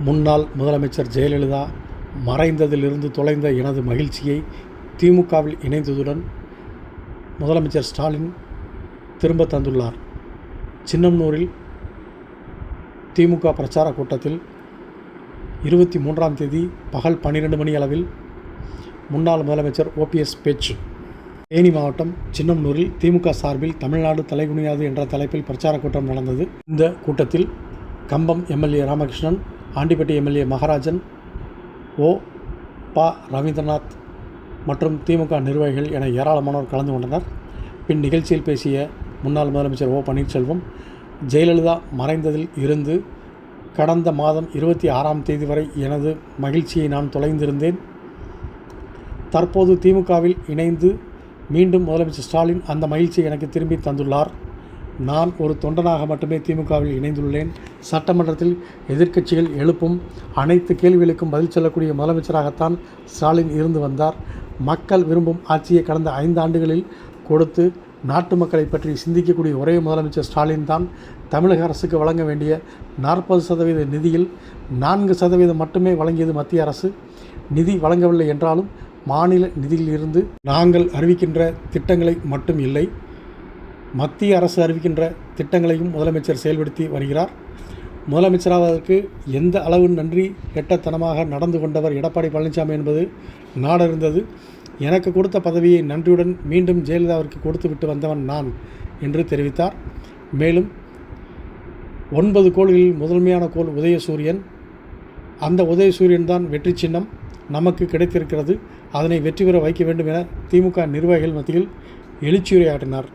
முன்னாள் முதலமைச்சர் ஜெயலலிதா மறைந்ததிலிருந்து தொலைந்த எனது மகிழ்ச்சியை திமுகவில் இணைந்ததுடன் முதலமைச்சர் ஸ்டாலின் திரும்ப தந்துள்ளார். சின்னமனூரில் திமுக பிரச்சார கூட்டத்தில் 23ஆம் தேதி பகல் 12 மணி அளவில் முன்னாள் முதலமைச்சர் OPS பேச்சு. தேனி மாவட்டம் சின்னமனூரில் திமுக சார்பில் தமிழ்நாடு தலைகுனியாது என்ற தலைப்பில் பிரச்சார கூட்டம் நடந்தது. இந்த கூட்டத்தில் கம்பம் MLA ராமகிருஷ்ணன், ஆண்டிப்பட்டி MLA மகாராஜன், ரவீந்திரநாத் மற்றும் திமுக நிர்வாகிகள் என ஏராளமானோர் கலந்து கொண்டனர். பின் நிகழ்ச்சியில் பேசிய முன்னாள் முதலமைச்சர் பன்னீர்செல்வம், ஜெயலலிதா மறைந்ததில் இருந்து கடந்த மாதம் 26ஆம் தேதி வரை எனது மகிழ்ச்சியை நான் தொலைந்திருந்தேன். தற்போது திமுகவில் இணைந்து மீண்டும் முதலமைச்சர் ஸ்டாலின் அந்த மகிழ்ச்சியை எனக்கு திரும்பி தந்துள்ளார். நான் ஒரு தொண்டனாக மட்டுமே திமுகவில் இணைந்துள்ளேன். சட்டமன்றத்தில் எதிர்க்கட்சிகள் எழுப்பும் அனைத்து கேள்விகளுக்கும் பதில் சொல்லக்கூடிய முதலமைச்சராகத்தான் ஸ்டாலின் இருந்து வந்தார். மக்கள் விரும்பும் ஆட்சியை கடந்த 5 ஆண்டுகளில் கொடுத்து நாட்டு மக்களை பற்றி சிந்திக்கக்கூடிய ஒரே முதலமைச்சர் ஸ்டாலின் தான். தமிழக அரசுக்கு வழங்க வேண்டிய 40% நிதியில் 4% மட்டுமே வழங்கியது மத்திய அரசு. நிதி வழங்கவில்லை என்றாலும் மாநில நிதியில் இருந்து நாங்கள் அறிவிக்கின்ற திட்டங்களை மட்டும் இல்லை, மத்திய அரசு அறிவிக்கின்ற திட்டங்களையும் முதலமைச்சர் செயல்படுத்தி வருகிறார். முதலமைச்சராவதற்கு எந்த அளவு நன்றி கெட்டத்தனமாக நடந்து கொண்டவர் எடப்பாடி பழனிசாமி என்பது நாடறிந்தது. எனக்கு கொடுத்த பதவியை நன்றியுடன் மீண்டும் ஜெயலலிதாவிற்கு கொடுத்து விட்டு வந்தவன் நான் என்று தெரிவித்தார். மேலும் 9 கோள்களில் முதன்மையான கோள் உதயசூரியன். அந்த உதயசூரியன் தான் வெற்றி சின்னம் நமக்கு கிடைத்திருக்கிறது. அதனை வெற்றி பெற வைக்க வேண்டும் என திமுக நிர்வாகிகள் மத்தியில் எழுச்சியுரையாற்றினார்.